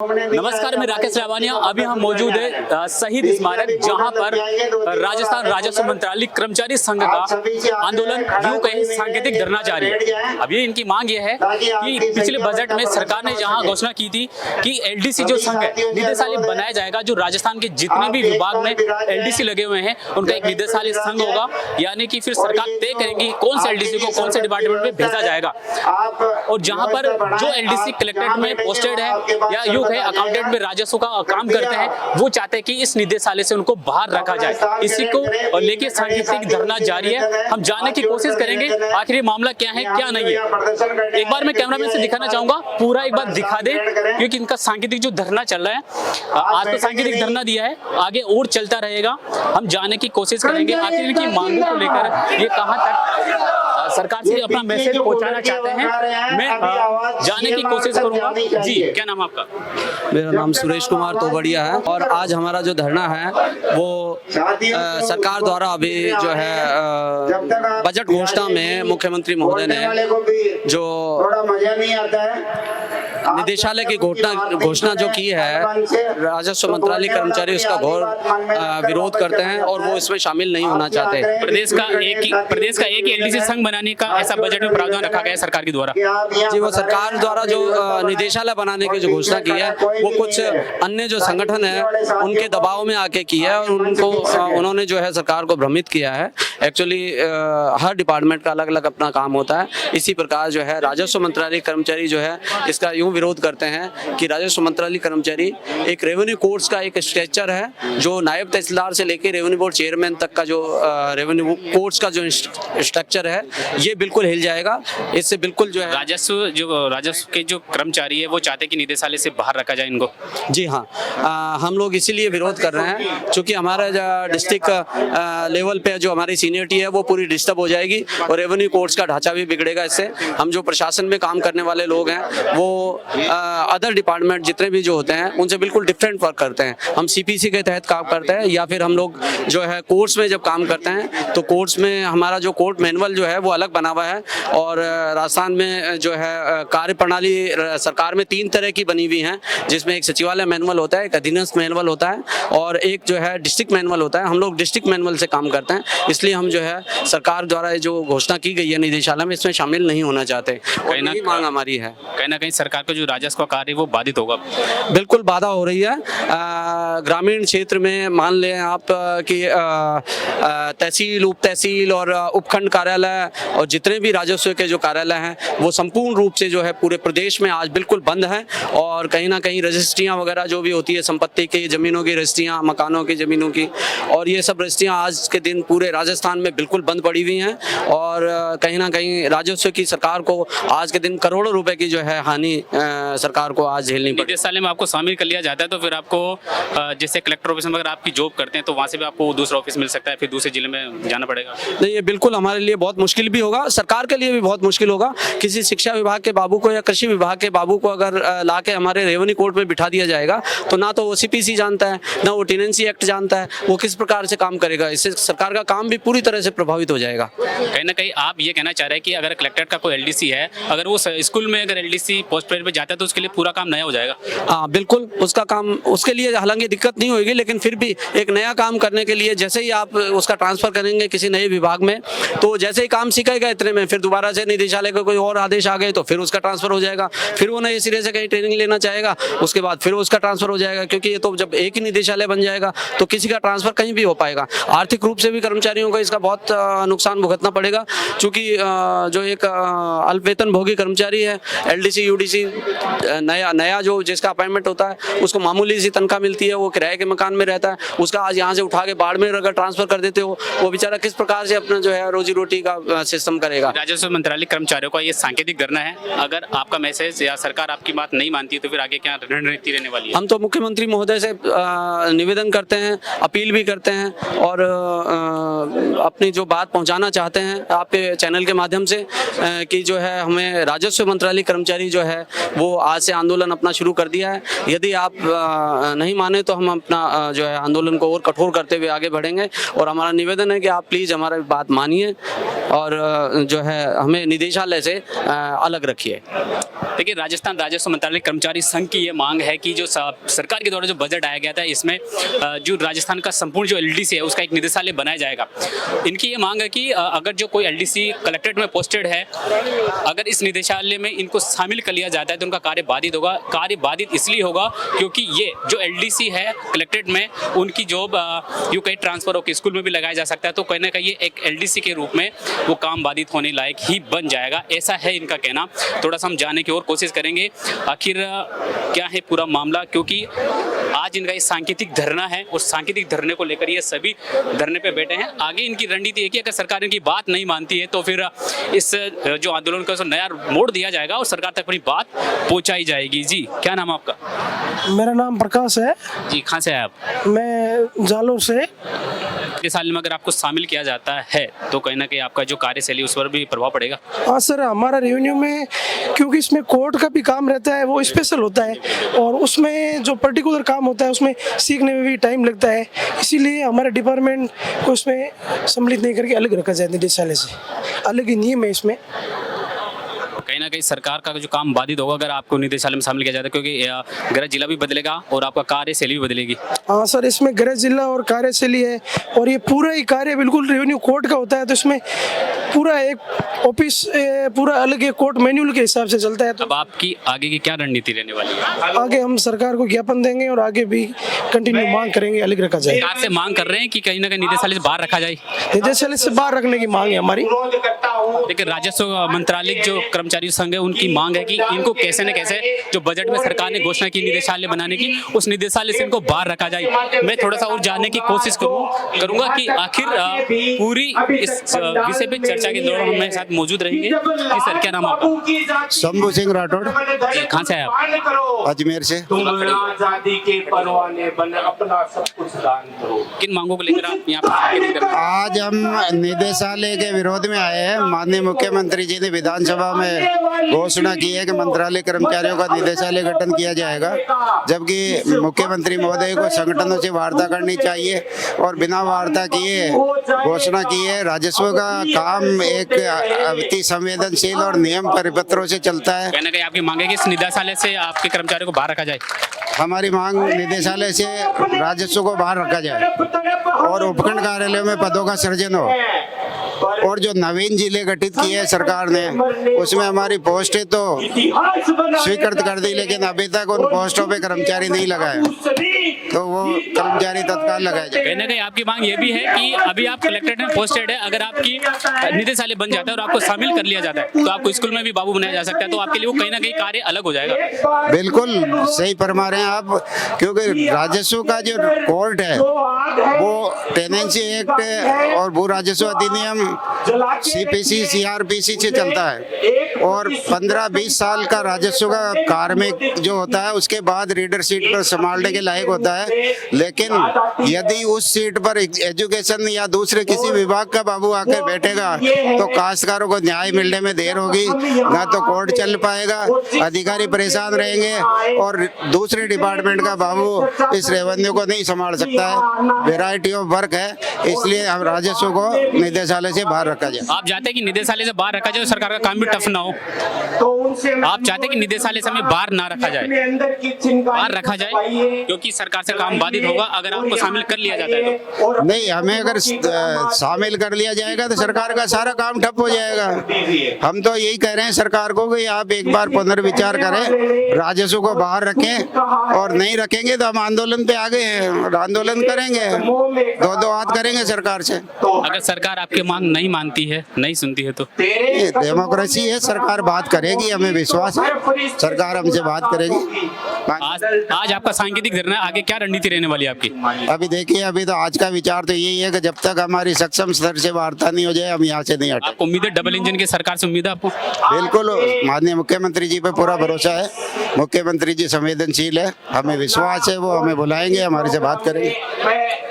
नमस्कार, मैं राकेश लावानिया। अभी हम मौजूद है शहीद स्मारक, जहां पर राजस्थान राजस्व मंत्रालय कर्मचारी संघ का आंदोलन यूं कहे सांकेतिक धरना जारी है। अभी इनकी मांग यह है कि पिछले बजट में सरकार ने जहां घोषणा की थी कि एलडीसी जो संघ है निदेशालय बनाया जाएगा, जो राजस्थान के जितने भी विभाग में एलडीसी लगे हुए हैं उनका एक निदेशालय संघ होगा, यानी कि फिर सरकार तय करेंगी कौन से एलडीसी को कौन से डिपार्टमेंट में भेजा जाएगा। और जहां पर जो एलडीसी कलेक्ट्रेट में पोस्टेड है या यूं है अकाउंटेंट में राजस्व का काम करते हैं, वो चाहते हैं कि इस निदेशालय से उनको बाहर रखा जाए। इसी को लेके सांकेतिक धरना जारी है। हम जानने की कोशिश करेंगे आखिर ये मामला क्या है क्या नहीं है। एक बार मैं कैमरामैन से दिखाना चाहूंगा, पूरा एक बार दिखा दे, क्योंकि इनका सांकेतिक जो धरना चल रहा है, आज तो सांकेतिक धरना दिया है, आगे और चलता रहेगा। हम जानने की कोशिश करेंगे आखिर इनकी मांगों को लेकर ये कहां तक सरकार से अपना मैसेज पहुंचाना चाहते हैं। मैं जानने की कोशिश करूंगा। जी, क्या नाम आपका? मेरा नाम सुरेश कुमार तोबड़िया है और आज हमारा जो धरना है वो सरकार द्वारा अभी जो है बजट घोषणा में मुख्यमंत्री महोदय ने जो निदेशालय की घोषणा जो की है, राजस्व मंत्रालय कर्मचारी उसका घोर विरोध करते हैं और वो इसमें शामिल नहीं होना चाहते। प्रदेश का एक ही एलडीसी संघ बनाने का ऐसा बजट में प्रावधान रखा गया है सरकार के द्वारा। जी, वो सरकार द्वारा जो निदेशालय बनाने की जो घोषणा की है वो कुछ अन्य जो संगठन है उनके दबाव में आके की है और उन्होंने जो है सरकार को भ्रमित किया है। एक्चुअली हर डिपार्टमेंट का अलग अलग अपना काम होता है। इसी प्रकार जो है राजस्व मंत्रालय कर्मचारी जो है इसका यूं विरोध करते हैं कि राजस्व मंत्रालय कर्मचारी एक रेवेन्यू कोर्ट्स का एक स्ट्रक्चर है, जो नायब तहसीलदार से लेकर रेवेन्यू बोर्ड चेयरमैन तक का जो रेवेन्यू कोर्ट्स का जो स्ट्रक्चर है ये बिल्कुल हिल जाएगा। इससे बिल्कुल जो है राजस्व के जो कर्मचारी है वो चाहते हैं कि निदेशालय से बाहर रखा जाए इनको। जी हाँ, हम लोग इसीलिए विरोध कर रहे हैं क्योंकि हमारा डिस्ट्रिक्ट लेवल पे जो हमारी सीनियरिटी है वो पूरी डिस्टर्ब हो जाएगी और रेवेन्यू कोर्ट्स का ढांचा भी बिगड़ेगा। इससे हम जो प्रशासन में काम करने वाले लोग हैं वो अदर डिपार्टमेंट जितने भी जो होते हैं उनसे बिल्कुल डिफरेंट वर्क करते हैं। हम सीपीसी के तहत काम करते हैं या फिर हम लोग जो है कोर्ट्स में जब काम करते हैं तो कोर्ट्स में हमारा जो कोर्ट मैनुअल जो है वो अलग बना हुआ है। और राजस्थान में जो है कार्य प्रणाली सरकार में 3 तरह की बनी हुई है, जिसमें एक सचिवालय मैनुअल होता है, एक अधीनस्थ मैनुअल होता है और एक जो है डिस्ट्रिक्ट मैनुअल होता है। हम लोग डिस्ट्रिक्ट मैनुअल से काम करते हैं, इसलिए हम जो है सरकार द्वारा जो घोषणा की गई है निदेशालय में इसमें शामिल नहीं होना चाहते। कहीं ना मांग हमारी है, कहीं ना कहीं सरकार का जो राजस्व का कार्य वो बाधित होगा। बिल्कुल बाधा हो रही है। ग्रामीण क्षेत्र में मान लें आप कि तहसील, उप तहसील और उपखंड कार्यालय और जितने भी राजस्व के जो कार्यालय हैं वो संपूर्ण रूप से जो है पूरे प्रदेश में आज बिल्कुल बंद है। और कहीं ना कहीं रजिस्ट्रियाँ वगैरह जो भी होती है संपत्ति की, जमीनों की रजिस्ट्रियाँ, मकानों की, जमीनों की, और ये सब रजिस्ट्रियाँ आज के दिन पूरे राजस्थान में बिल्कुल बंद पड़ी हुई हैं। और कहीं ना कहीं राजस्व की सरकार को आज के दिन करोड़ों रुपए की जो है हानि सरकार को आज झेलनी पड़ी। निदेशालय में आपको शामिल कर लिया जाता है तो फिर आपको जैसे कलेक्टर ऑफिस में अगर आपकी जॉब करते हैं तो वहाँ से भी आपको दूसरा ऑफिस मिल सकता है, फिर दूसरे जिले में जाना पड़ेगा। नहीं, ये बिल्कुल हमारे लिए बहुत मुश्किल भी होगा, सरकार के लिए भी बहुत मुश्किल होगा। किसी शिक्षा विभाग के बाबू को या कृषि विभाग के बाबू को अगर ला के हमारे रेवेन्यू कोर्ट में बिठा दिया जाएगा तो ना तो वो सीपीसी जानता है ना वो टेनेंसी एक्ट जानता है, वो किस प्रकार से काम करेगा। इससे सरकार का काम भी पूरी तरह से प्रभावित हो जाएगा। कहीं ना कहीं आप ये कहना चाह रहे हैं कि अगर कलेक्टर का कोई एलडीसी है, अगर वो स्कूल में अगर एलडीसी पोस्ट ग्रेड पे जाता है तो उसके लिए पूरा काम नया हो जाएगा। हाँ बिल्कुल, उसका काम उसके लिए हालांकि दिक्कत नहीं होगी, लेकिन फिर भी एक नया काम करने के लिए जैसे ही आप उसका ट्रांसफर करेंगे किसी नए विभाग में तो जैसे ही काम सीखेगा इतने में फिर दोबारा से निदेशालय का कोई और आदेश आ गए तो फिर उसका ट्रांसफर हो जाएगा, फिर वो नए सिरे से कहीं ट्रेनिंग लेना चाहेगा, उसके बाद फिर उसका ट्रांसफर हो जाएगा। क्योंकि ये तो जब एक ही निदेशालय बन जाएगा तो किसी का ट्रांसफर कहीं भी हो पाएगा। आर्थिक रूप से भी कर्मचारियों को इसका बहुत नुकसान भुगतना पड़ेगा, क्योंकि जो एक अल्प वेतन भोगी कर्मचारी है, एलडीसी यूडीसी नया जो जिसका अपॉइंटमेंट होता है उसको मामूली सी तनख्वाह मिलती है, वो किराए के मकान में रहता है, उसका आज यहाँ से उठा के बाड़मेर अगर ट्रांसफर कर देते हो वो बेचारा किस प्रकार से अपना जो है रोजी रोटी का सिस्टम करेगा। राजस्व मंत्रालय कर्मचारियों का ये सांकेतिक धरना है, अगर आपका मैसेज या सरकार आपकी बात नहीं मानती है तो फिर आगे क्या रणनीति रहने वाली है? हम तो मुख्यमंत्री महोदय से निवेदन करते हैं, अपील भी करते हैं और अपनी जो बात पहुंचाना चाहते हैं आपके चैनल के माध्यम से कि जो है हमें राजस्व मंत्रालय कर्मचारी जो है वो आज से आंदोलन अपना शुरू कर दिया है। यदि आप नहीं माने तो हम अपना जो है आंदोलन को और कठोर करते हुए आगे बढ़ेंगे और हमारा निवेदन है कि आप प्लीज़ हमारी बात मानिए और जो है हमें निदेशालय से अलग रखिए। देखिए, राजस्थान राजस्व मंत्रालय कर्मचारी संघ की ये मांग है कि जो सरकार के द्वारा जो बजट आया गया था इसमें जो राजस्थान का संपूर्ण जो एलडीसी है उसका एक निदेशालय बनाया जाएगा। इनकी ये मांग है कि अगर जो कोई एलडीसी कलेक्ट्रेट में पोस्टेड है, अगर इस निदेशालय में इनको शामिल कर लिया जाता है तो उनका कार्य बाधित होगा। कार्य बाधित इसलिए होगा क्योंकि ये जो एलडीसी है कलेक्ट्रेट में, उनकी जॉब यूँ कहीं ट्रांसफर होकर स्कूल में भी लगाया जा सकता है। तो कहीं ना कहीं ये एक एलडीसी के रूप में वो काम बाधित होने लायक ही बन जाएगा, ऐसा है इनका कहना। थोड़ा सा हम जानने की और कोशिश करेंगे आखिर क्या है पूरा मामला, क्योंकि आज इनका ये सांकेतिक धरना है और सांकेतिक धरने को लेकर ये सभी धरने पे बैठे हैं। आगे इनकी रणनीति है कि अगर सरकार इनकी बात नहीं मानती है तो फिर इस जो आंदोलन का नया मोड़ दिया जाएगा और सरकार तक अपनी बात पहुंचाई जाएगी। जी, क्या नाम है आपका? मेरा नाम प्रकाश है जी, कहाँ से है आप? मैं जालोर से। इस साल में अगर आपको शामिल किया जाता है तो कहीं ना कहीं आपका जो कार्यशैली उस पर भी प्रभाव पड़ेगा। हाँ सर, हमारा रेवेन्यू में क्योंकि इसमें कोर्ट का भी काम रहता है, वो स्पेशल होता है और उसमें जो पर्टिकुलर काम होता है उसमें सीखने में भी टाइम लगता है, इसीलिए हमारे डिपार्टमेंट को उसमें सम्मिलित नहीं करके अलग रखा जाए। निदेशालय से अलग ही नियम है इसमें। कहीं ना कहीं सरकार का जो काम बाधित होगा अगर आपको निदेशालय में शामिल किया जाता है, क्योंकि गृह जिला भी बदलेगा और आपका कार्यशैली भी बदलेगी। हाँ सर, इसमें गृह जिला और कार्यशैली है और ये पूरा ही कार्य बिल्कुल रेवेन्यू कोर्ट का होता है, तो इसमें पूरा एक ऑफिस पूरा अलग एक कोर्ट मैनुअल के हिसाब से चलता है। तो अब आपकी आगे की क्या रणनीति रहने वाली है? आगे हम सरकार को ज्ञापन देंगे और आगे भी कंटिन्यू मांग करेंगे, अलग रखा जाए। सरकार से मांग कर रहे हैं कि कहीं ना कहीं निदेशालय से बाहर रखा जाए। निदेशालय से बाहर रखने की मांग है हमारी। देखिए, राजस्व मंत्रालय जो कर्मचारी संघ है उनकी मांग है कि इनको कैसे न कैसे जो बजट में सरकार ने घोषणा की निदेशालय बनाने की, उस निदेशालय से इनको बाहर रखा जाए। मैं थोड़ा सा और जानने की कोशिश करूंगा कि आखिर पूरी इस विषय पे चर्चा के दौरान हमारे साथ मौजूद रहेंगे। जी सर, क्या नाम है आपका? शंभू सिंह राठौड़, कहाँ से है आप? अजमेर से। किन मांगों को लेकर आप यहाँ पर? आज हम निदेशालय के विरोध में आए हैं। माननीय मुख्यमंत्री जी ने विधानसभा में घोषणा की है कि मंत्रालय कर्मचारियों का निदेशालय गठन किया जाएगा, जबकि मुख्यमंत्री महोदय को संगठनों से वार्ता करनी चाहिए और बिना वार्ता किए घोषणा की है। राजस्व का काम एक अति संवेदनशील और नियम परिपत्रों से चलता है। कहना कहीं आपकी मांग है कि इस निदेशालय से आपके कर्मचारियों को बाहर रखा जाए। हमारी मांग निदेशालय से राजस्व को बाहर रखा जाए और उपखंड कार्यालयों में पदों का सृजन हो। और जो नवीन जिले गठित किए हैं सरकार ने, उसमें हमारी पोस्टें तो स्वीकृत कर दी, लेकिन अभी तक उन पोस्टों पे कर्मचारी नहीं लगाए, तो वो कर्मचारी तत्काल लगाए जाए। कहने का आपकी मांग ये भी है कि अभी आप कलेक्ट्रेट में पोस्टेड है, अगर आपकी निदेशालय बन जाता है और आपको शामिल कर लिया जाता है तो आपको स्कूल में भी बाबू बनाया जा सकता है, तो आपके लिए वो कहीं ना कहीं कार्य अलग हो जाएगा। बिल्कुल सही फरमा रहे हैं आप, क्योंकि राजस्व का जो कोर्ट है वो टेनेंसी एक्ट और भू राजस्व अधिनियम सीपीसी सीआरपीसी से चलता है और 15-20 साल का राजस्व का कार्मिक जो होता है उसके बाद रीडर सीट पर संभालने के लायक होता है। लेकिन यदि उस सीट पर एजुकेशन या दूसरे किसी विभाग का बाबू आकर बैठेगा तो काश्तकारों को न्याय मिलने में देर होगी, ना तो कोर्ट चल पाएगा, अधिकारी परेशान रहेंगे और दूसरे डिपार्टमेंट का बाबू इस रेवेन्यू को नहीं संभाल सकता है। वेराइटी ऑफ वर्क है, इसलिए हम राजस्व को निदेशालय से बाहर रखा जाए। आप चाहते हैं कि निदेशालय से बाहर रखा जाए, सरकार का काम भी टफ ना हो। आप चाहते हैं कि निदेशालय से हमें बाहर ना रखा जाए, बाहर रखा जाए, क्योंकि सरकार से काम बाधित होगा अगर आपको शामिल कर लिया जाता है तो। नहीं, हमें अगर शामिल कर लिया जाएगा तो सरकार का सारा काम ठप हो जाएगा। हम तो यही कह रहे हैं सरकार को कि आप एक बार पुनर्विचार करें, राजस्व को बाहर रखें, और नहीं रखेंगे तो हम आंदोलन पे आ गए हैं, आंदोलन करेंगे, दो हाथ करेंगे सरकार से। अगर सरकार आपकी मांग नहीं मानती है, नहीं सुनती है तो? डेमोक्रेसी है, सरकार बात करेगी, हमें विश्वास है सरकार हमसे बात करेगी। आज आपका सांकेतिक धरना, आगे क्या रणनीति रहने वाली है आपकी? अभी देखिए, अभी तो आज का विचार तो यही है कि जब तक हमारी सक्षम स्तर से वार्ता नहीं हो जाए हम यहाँ से नहीं हटें। आपको उम्मीद है डबल इंजन की सरकार से उम्मीद है आपको? बिल्कुल, माननीय मुख्यमंत्री जी पे पूरा भरोसा है मुख्यमंत्री जी संवेदनशील है, हमें विश्वास है वो हमें बुलाएंगे, हमारे से बात करेंगे।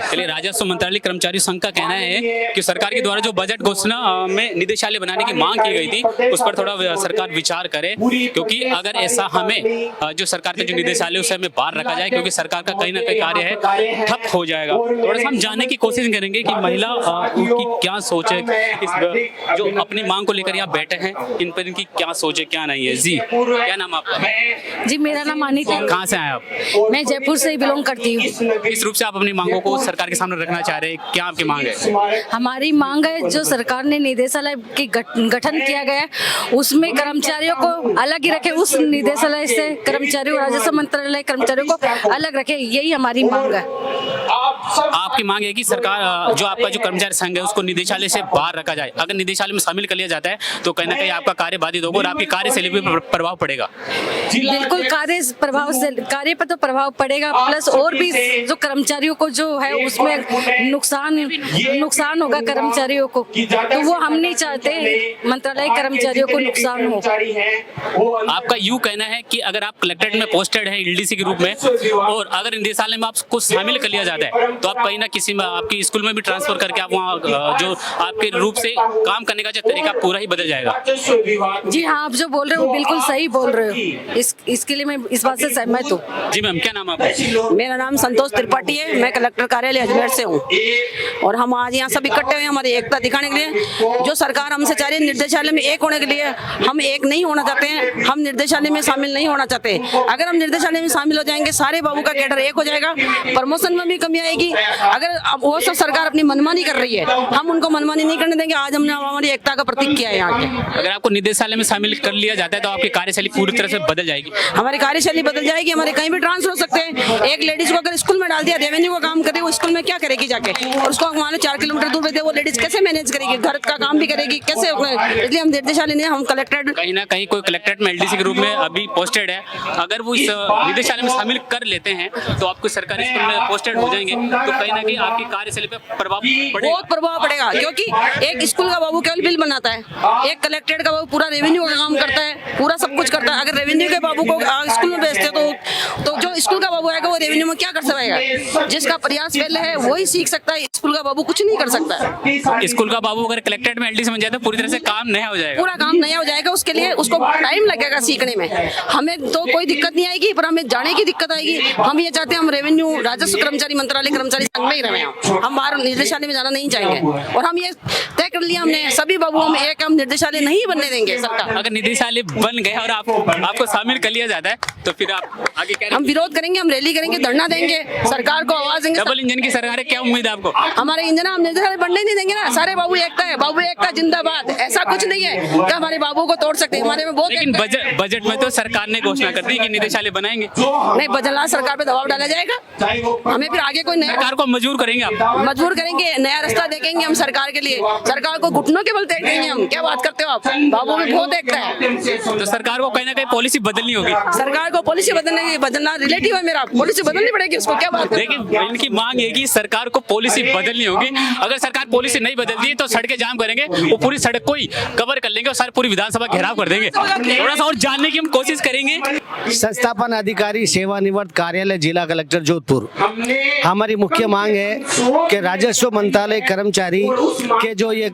चलिए, राजस्व मंत्रालय कर्मचारी संघ का कहना है कि सरकार के द्वारा जो बजट घोषणा में निदेशालय बनाने की मांग की गई थी उस पर थोड़ा सरकार विचार करे, क्योंकि अगर ऐसा हमें जो सरकार के जो निदेशालय उसे हमें बाहर रखा जाए, क्योंकि सरकार का कहीं ना कहीं कार्य है ठप हो जाएगा। थोड़ा सा हम जानने की कोशिश करेंगे कि महिला उनकी क्या सोच है, इस जो अपनी मांग को लेकर यहाँ बैठे हैं इन पर इनकी क्या सोच है क्या नहीं है। जी, क्या नाम आपका? जी, मेरा नाम अनीता। कहाँ से आए आप? मैं जयपुर से ही बिलोंग करती हूँ। किस रूप से आप अपनी मांगों को सरकार के सामने रखना चाह रहे हैं, क्या आपकी मांग है? हमारी मांग है, जो सरकार ने निदेशालय के गठन किया गया है उसमें कर्मचारियों को अलग ही रखे, उस निदेशालय से कर्मचारियों, राजस्व मंत्रालय कर्मचारियों को अलग रखे, यही हमारी मांग है। आपकी मांग है कि सरकार जो आपका जो कर्मचारी संघ है उसको निदेशालय से बाहर रखा जाए। अगर निदेशालय में शामिल कर लिया जाता है तो कहीं ना कहीं आपका कार्य बाधित होगा और आपकी कार्यशैली पर प्रभाव पड़ेगा। बिल्कुल, कार्य पर तो प्रभाव पड़ेगा, प्लस और भी जो कर्मचारियों को जो है उसमें नुकसान होगा कर्मचारियों को, तो वो हम नहीं चाहते मंत्रालय कर्मचारियों को नुकसान हो। आपका यूँ कहना है कि अगर आप कलेक्ट्रेट में पोस्टेड हैं एलडीसी के रूप में और अगर निदेशालय में आपको शामिल कर लिया जाता है तो आप कहीं ना किसी में आपकी स्कूल में भी ट्रांसफर करके आप वहाँ जो आपके रूप से काम करने का जो तरीका पूरा ही बदल जाएगा। जी हाँ, आप जो बोल रहे हो वो बिल्कुल सही बोल रहे हो, इसके लिए मैं इस बात से सहमत हूँ। जी मैम, क्या नाम है आपका? मेरा नाम संतोष त्रिपाठी है, मैं कलेक्टर कार्यालय अजमेर से हूँ और हम आज यहाँ सब इकट्ठे हुए हमारी एकता दिखाने के लिए। जो सरकार हमसे चाह रही है निर्देशालय में एक होने के लिए, हम एक नहीं होना चाहते हैं, हम निर्देशालय में शामिल नहीं होना चाहते। अगर हम निर्देशालय में शामिल हो जाएंगे सारे बाबू का कैडर एक हो जाएगा, प्रमोशन में भी कमी आएगी। अगर वो सब सरकार अपनी मनमानी कर रही है, हम उनको मनमानी नहीं करने देंगे। आज हमने हमारी एकता का प्रतीक किया है यहाँ के। अगर आपको निदेशालय में शामिल कर लिया जाता है तो आपकी कार्यशैली पूरी तरह से बदल जाएगी। हमारी कार्यशैली बदल जाएगी, हमारे कहीं भी ट्रांसफर हो सकते हैं। एक लेडीज को अगर स्कूल में डाल दिया, रेवेन्यू का काम करे, वो स्कूल में क्या करेगी जाके, और उसको हमारे 4 किलोमीटर दूर भेजे, वो लेडीज कैसे मैनेज करेगी, घर का काम भी करेगी कैसे? इसलिए हम निर्देशालय ने हम कलेक्ट्रेट कहीं ना कहीं कोई कलेक्ट्रेट में एलडीसी के रूप में अभी पोस्टेड है, अगर वो इस निदेशालय में शामिल कर लेते हैं तो आपको सरकारी स्कूल में पोस्टेड हो जाएंगे तो कहीं ना कहीं आपकी कार्यशैली पे प्रभाव पड़ेगा। बहुत प्रभाव पड़ेगा, क्योंकि एक स्कूल का बाबू केवल बिल बनाता है, एक कलेक्ट्रेट का बाबू पूरा रेवेन्यू का काम करता है, पूरा सब कुछ करता है। अगर रेवेन्यू के बाबू को स्कूल में भेजते तो जो स्कूल का बाबू आएगा वो रेवेन्यू में क्या कर सकेगा? जिसका प्रयास पहले है वही सीख सकता है, स्कूल का बाबू कुछ नहीं कर सकता है। स्कूल का बाबू अगर कलेक्ट्रेट में एलडीसी बन जाए तो पूरी तरह से काम नया हो जाएगा, पूरा काम नया हो जाएगा। उसके लिए उसको टाइम लगेगा सीखने में। हमें तो कोई दिक्कत नहीं आएगी, पर हमें जाने की दिक्कत आएगी। हम ये चाहते हैं हम रेवेन्यू राजस्व कर्मचारी मंत्रालय कर्मचारी संघ में ही रहे, हम बाहर निदेशालय में जाना नहीं चाहेंगे। और हम ये तय कर लिया हमने, सभी बाबू हम एक, हम निर्देशालय नहीं बनने देंगे सरकार। अगर निदेशालय बन गए और आपको शामिल कर लिया जाता है तो फिर आप आगे क्या? हम विरोध करेंगे, हम रैली करेंगे, धरना देंगे, सरकार को आवाज देंगे। डबल इंजन की सरकार है, क्या उम्मीद है आपको? हमारे इंजन हम निर्देशालय बनने नहीं देंगे ना। सारे बाबू एकता है, बाबू एकता जिंदाबाद। ऐसा कुछ नहीं है कि हमारे बाबू को तोड़ सकते हैं, हमारे में बहुत। लेकिन बजट में तो सरकार ने घोषणा कर दी कि निदेशालय बनाएंगे। नहीं, बदलना सरकार पे दबाव डाला जाएगा, हमें फिर आगे कोई नया सरकार को मजबूर करेंगे आप? मजबूर करेंगे, नया रास्ता देखेंगे हम सरकार के लिए। सरकार को घुटनों के बल देखेंगे हम। क्या बात करते हो आप? बाबू में बहुत एकता है। तो सरकार को कहीं ना कहीं पॉलिसी बदलनी होगी। सरकार को पॉलिसी बदलना रिलेटिव है मेरा, पॉलिसी बदलनी पड़ेगी उसको। क्या बात? लेकिन इनकी मांग है कि सरकार को पॉलिसी बदलनी होगी। अगर सरकार पॉलिसी नहीं बदलती तो सड़कें जाम करेंगे, वो पूरी सड़क को ही कवर कर लेंगे और सारी पूरी विधानसभा घेराव कर देंगे। थोड़ा सा और जानने की हम कोशिश करेंगे। संस्थापन अधिकारी सेवानिवृत्त कार्यालय जिला कलेक्टर जोधपुर। हमारी मुख्य मांग है कि राजस्व मंत्रालय कर्मचारी के जो ये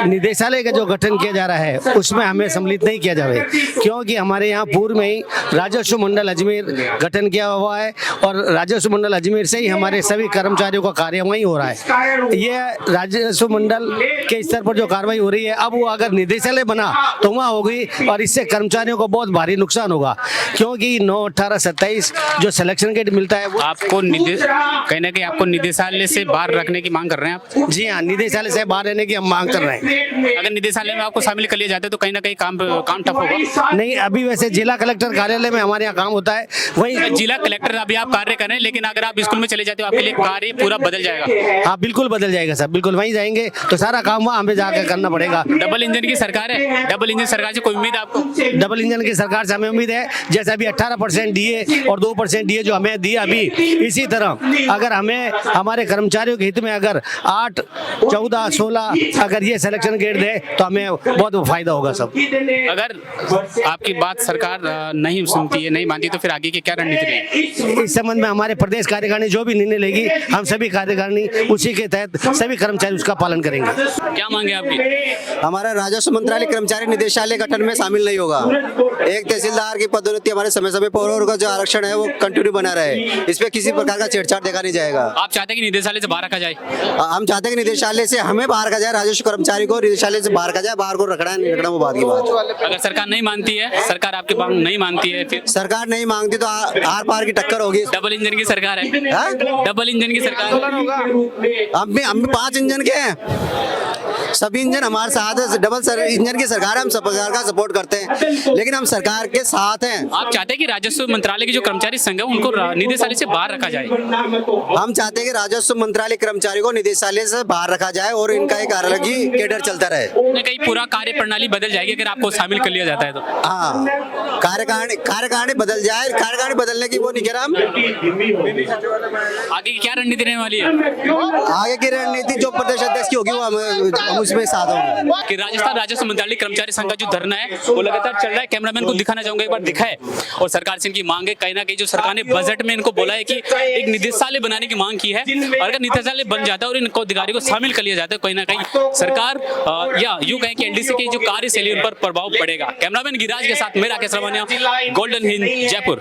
निदेशालय का जो गठन किया जा रहा है उसमें हमें सम्मिलित नहीं किया जाए, क्योंकि हमारे यहाँ पूर्व में ही राजस्व मंडल अजमेर गठन किया हुआ है और राजस्व मंडल अजमेर से ही हमारे सभी कर्मचारियों का कार्य वहीं हो रहा है। ये राजस्व मंडल के स्तर पर जो कार्रवाई हो रही है, अब वो अगर निदेशालय बना तो वहाँ होगी और इससे कर्मचारियों को बहुत भारी नुकसान होगा, क्योंकि 9, 18, 27 जो सिलेक्शन गेट मिलता है वो आपको कहीं ना कहीं आपको निदेशालय से बाहर रखने की मांग कर रहे हैं आप? जी हाँ, निदेशालय से बाहर रहने की हम मांग कर रहे हैं। अगर निदेशालय में आपको शामिल कर लिया जाता है तो कहीं ना कहीं काम ठप होगा। नहीं, अभी वैसे जिला कलेक्टर कार्यालय में हमारे यहाँ काम होता है, वही जिला कलेक्टर अभी आप कार्य कर रहे हैं, लेकिन अगर आप स्कूल में चले जाते हो आपके लिए कार्य पूरा बदल जाएगा। हाँ बिल्कुल बदल जाएगा सर, बिल्कुल वहीं जाएंगे तो सारा काम वहाँ हमें जाकर करना पड़ेगा। डबल इंजन की सरकार है, डबल इंजन सरकार से कोई उम्मीद है आपको? डबल इंजन की सरकार से हमें उम्मीद है, जैसे अभी 18% डीए और 2% डीए जो हमें दिया अभी, इसी तरह अगर हमें हमारे कर्मचारियों के हित में अगर 8, 14, 16 अगर ये सिलेक्शन ग्रेड दे तो हमें बहुत फायदा होगा सब। अगर आपकी बात सरकार नहीं सुनती है, नहीं मानती, तो फिर आगे की क्या रणनीति रहेगी? इस संबंध में हमारे प्रदेश कार्यकारिणी जो भी निर्णय लेगी, हम सभी कार्यकारिणी उसी के तहत सभी कर्मचारी उसका पालन करेंगे। क्या मांगे आपकी? हमारा राजस्व मंत्रालय कर्मचारी निदेशालय गठन में शामिल नहीं होगा। एक तहसीलदार की पदोन्नति हमारे समय समय पर और जो आरक्षण है वो कंटिन्यू बना रहे, इस पे किसी प्रकार का छेड़छाड़ देखा नहीं जाएगा। आप चाहते हैं कि निदेशालय से बाहर रखा जाए? हम चाहते हैं कि निदेशालय से हमें बाहर रखा जाए, राजस्व कर्मचारी को निदेशालय से बाहर रखा जाए। बाहर को रखना है नहीं रखना वो बात की बात। अगर सरकार नहीं मानती है, सरकार आपकी मांग नहीं मानती है, फिर सरकार नहीं मांगती तो आर पार की टक्कर होगी। डबल इंजन की सरकार है। हाँ? डबल इंजन की सरकार। हम भी 5 इंजन के हैं, सभी इंजन हमारे साथ है। डबल इंजन की सरकार है, हम सरकार का सपोर्ट करते हैं, लेकिन हम सरकार के साथ हैं। आप चाहते हैं कि राजस्व मंत्रालय के जो कर्मचारी संघ है उनको निदेशालय से बाहर रखा जाए? हम चाहते हैं कि राजस्व मंत्रालय कर्मचारी को निदेशालय से बाहर रखा जाए और इनका एक अलग ही कैडर चलता रहे। कहीं पूरा कार्य प्रणाली बदल जाएगी अगर आपको शामिल कर लिया जाता है तो? हाँ, कार्यकारिणी बदल जाए। कार्यकारिणी बदलने की वो नहीं कह रहा हम। आगे की क्या रणनीति रहने वाली है? आगे की रणनीति जो प्रदेश अध्यक्ष की होगी वो हम उसमें साथ होंगे। कि राजस्थान राजस्व मंत्रालय कर्मचारी संघ का जो धरना है वो लगातार चल रहा है। कैमरामैन को दिखाना चाहूंगा, एक बार दिखाए। और सरकार से इनकी मांग है, कहीं ना कहीं जो सरकार ने बजट में इनको बोला है कि एक निदेशालय बनाने की मांग की है, और अगर निदेशालय बन जाता है और इनको अधिकारी को शामिल कर लिया जाता है, कहीं ना कहीं सरकार या यूं कहें कि एलडीसी की जो कार्यशैली उन पर प्रभाव पड़ेगा। कैमरामैन गिराज के साथ मेरा केसरवानिया, गोल्डन हिंद, जयपुर।